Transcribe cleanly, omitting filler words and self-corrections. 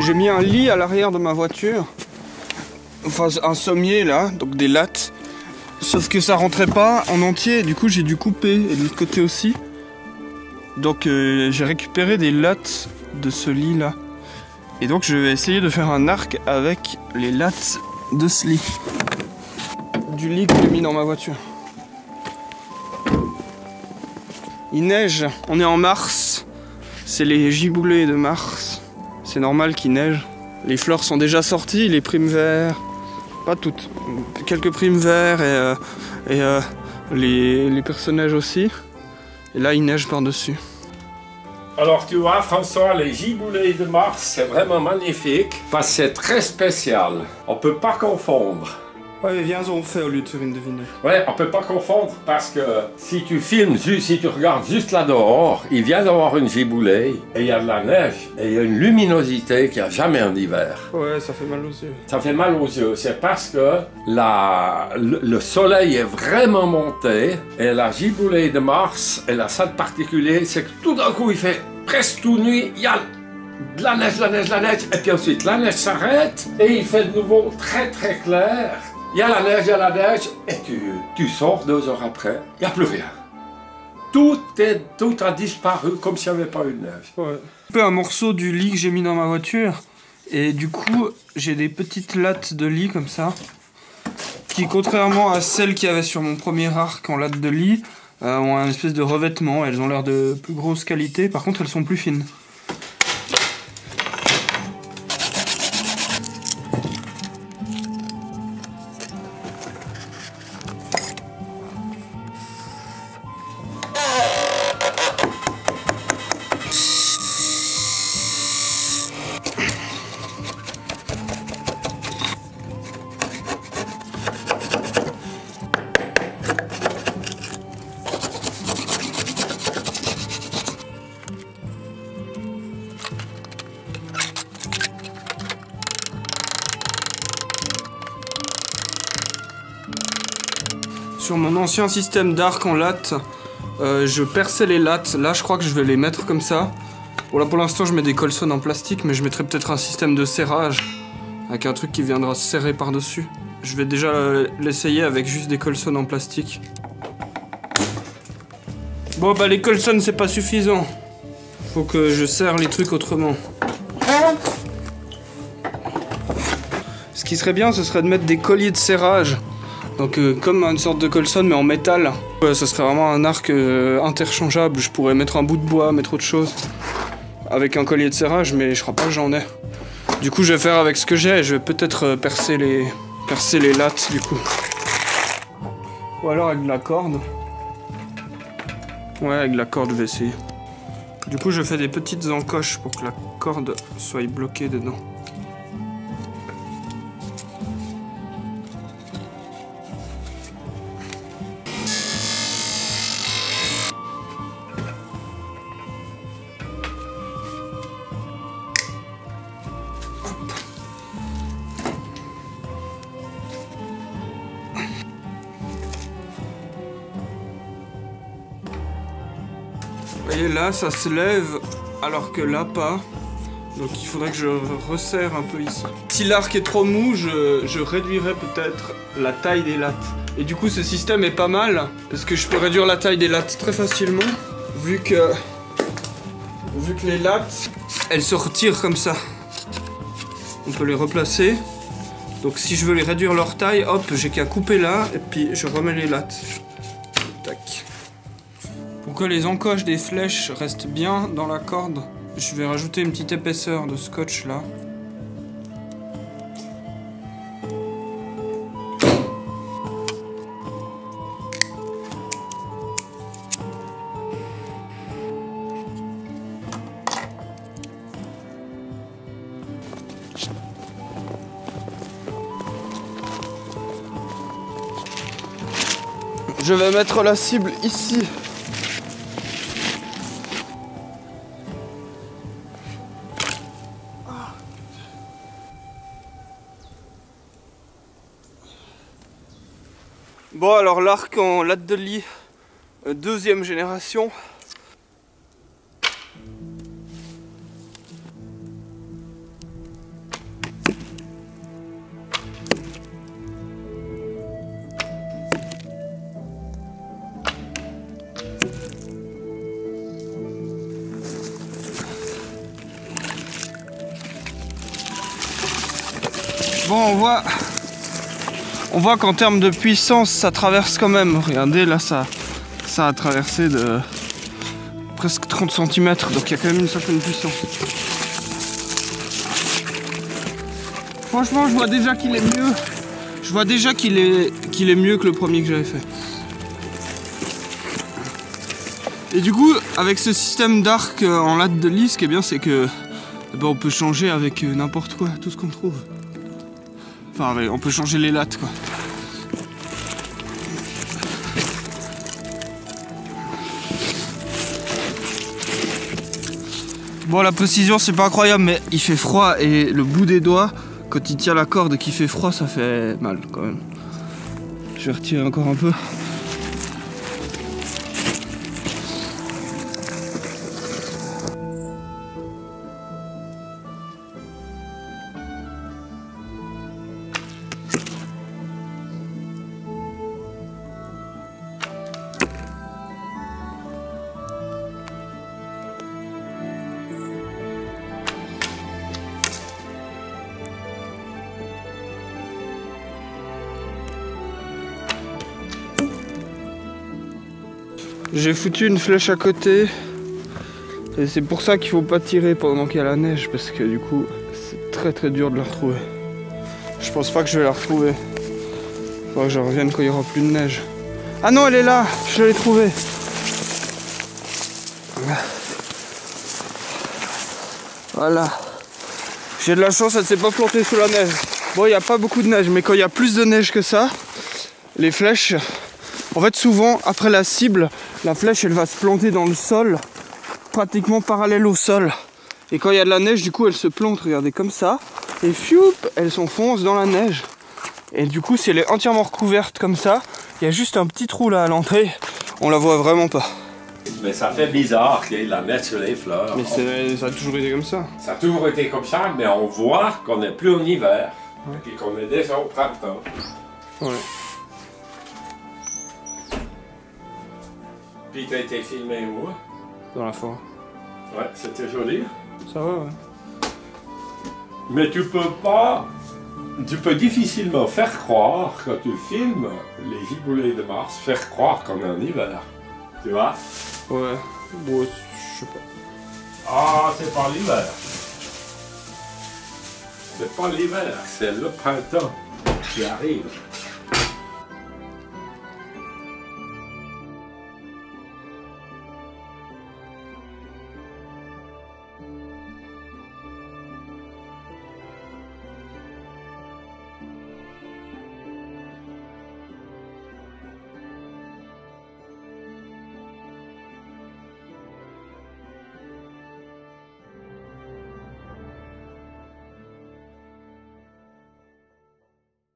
J'ai mis un lit à l'arrière de ma voiture. Enfin, un sommier là, donc des lattes. Sauf que ça rentrait pas en entier, du coup j'ai dû couper, et de l'autre côté aussi. Donc j'ai récupéré des lattes de ce lit là. Et donc je vais essayer de faire un arc avec les lattes de ce lit. Du lit que j'ai mis dans ma voiture. Il neige, on est en mars. C'est les giboulées de mars. C'est normal qu'il neige. Les fleurs sont déjà sorties, les primes verts. Pas toutes. Quelques primes verts et les personnages aussi. Et là il neige par-dessus. Alors tu vois François, les giboulées de mars, c'est vraiment magnifique parce que c'est très spécial. On peut pas confondre. Ouais mais viens on fait au lieu de faire une devinette. Ouais, on peut pas confondre parce que si tu filmes, si tu regardes juste là dehors, il vient d'avoir une giboulée et il y a de la neige et il y a une luminosité qu'il n'y a jamais en hiver. Ouais, ça fait mal aux yeux. Ça fait mal aux yeux, c'est parce que le soleil est vraiment monté et la giboulée de mars, elle a ça de particulier, c'est que tout d'un coup il fait presque toute nuit, il y a de la neige, et puis ensuite la neige s'arrête et il fait de nouveau très très clair. Il y a la neige, et tu sors 2 heures après, il n'y a plus rien. Tout a disparu comme s'il n'y avait pas eu de neige. Ouais. Un morceau du lit que j'ai mis dans ma voiture, et du coup, j'ai des petites lattes de lit comme ça, qui contrairement à celles qu'il y avait sur mon premier arc en lattes de lit, ont un espèce de revêtement, elles ont l'air de plus grosse qualité, par contre elles sont plus fines. Sur mon ancien système d'arc en latte, je perçais les lattes. Là, je crois que je vais les mettre comme ça. Bon, là, pour l'instant, je mets des colsons en plastique, mais je mettrai peut-être un système de serrage avec un truc qui viendra se serrer par-dessus. Je vais déjà l'essayer avec juste des colsons en plastique. Bon, bah, les colsons, c'est pas suffisant. Faut que je serre les trucs autrement. Ce qui serait bien, ce serait de mettre des colliers de serrage. Donc comme une sorte de colson mais en métal. Ce serait vraiment un arc interchangeable. Je pourrais mettre un bout de bois, mettre autre chose. Avec un collier de serrage, mais je crois pas que j'en ai. Du coup je vais faire avec ce que j'ai. Je vais peut-être percer les lattes du coup. Ou alors avec de la corde. Ouais, avec de la corde je vais essayer. Du coup je fais des petites encoches pour que la corde soit bloquée dedans. Vous voyez là ça se lève alors que là pas. Donc il faudrait que je resserre un peu ici. Si l'arc est trop mou, je réduirai peut-être la taille des lattes. Et du coup ce système est pas mal parce que je peux réduire la taille des lattes très facilement vu que les lattes elles se retirent comme ça. On peut les replacer. Donc si je veux les réduire leur taille, hop, j'ai qu'à couper là et puis je remets les lattes. Tac. Pour que les encoches des flèches restent bien dans la corde, je vais rajouter une petite épaisseur de scotch là. Je vais mettre la cible ici. Bon alors l'arc en latte de lit, deuxième génération. Bon, on voit qu'en termes de puissance, ça traverse quand même. Regardez, là, ça a traversé de presque 30 cm, donc il y a quand même une certaine puissance. Franchement, je vois déjà qu'il est mieux. Je vois déjà qu'il est mieux que le premier que j'avais fait. Et du coup, avec ce système d'arc en latte de lisse, ce qui est bien, c'est que on peut changer avec n'importe quoi, tout ce qu'on trouve. Enfin, on peut changer les lattes, quoi. Bon, la précision, c'est pas incroyable, mais il fait froid et le bout des doigts, quand il tient la corde et qu'il fait froid, ça fait mal quand même. Je vais retirer encore un peu. J'ai foutu une flèche à côté et c'est pour ça qu'il faut pas tirer pendant qu'il y a la neige parce que du coup c'est très dur de la retrouver. Je pense pas que je vais la retrouver. Faudra que je revienne quand il y aura plus de neige. Ah non, elle est là, je l'ai trouvée. Voilà. J'ai de la chance, elle ne s'est pas plantée sous la neige. Bon, il n'y a pas beaucoup de neige, mais quand il y a plus de neige que ça, les flèches, en fait souvent après la cible, la flèche elle va se planter dans le sol, pratiquement parallèle au sol. Et quand il y a de la neige, du coup elle se plante, regardez, comme ça. Et fioup, elle s'enfonce dans la neige. Et du coup si elle est entièrement recouverte comme ça, il y a juste un petit trou là à l'entrée, on la voit vraiment pas. Mais ça fait bizarre qu'il y ait de la neige sur les fleurs. Mais ça a toujours été comme ça. Ça a toujours été comme ça, mais on voit qu'on n'est plus en hiver. Ouais. Et qu'on est déjà au printemps. Ouais. Puis t'as été filmé où? Dans la forêt. Ouais, c'était joli. Ça va, ouais. Mais tu peux difficilement faire croire, quand tu filmes les giboulées de Mars, faire croire qu'on est en hiver. Tu vois? Ouais, bon, je sais pas. Ah, c'est pas l'hiver. C'est pas l'hiver, c'est le printemps qui arrive.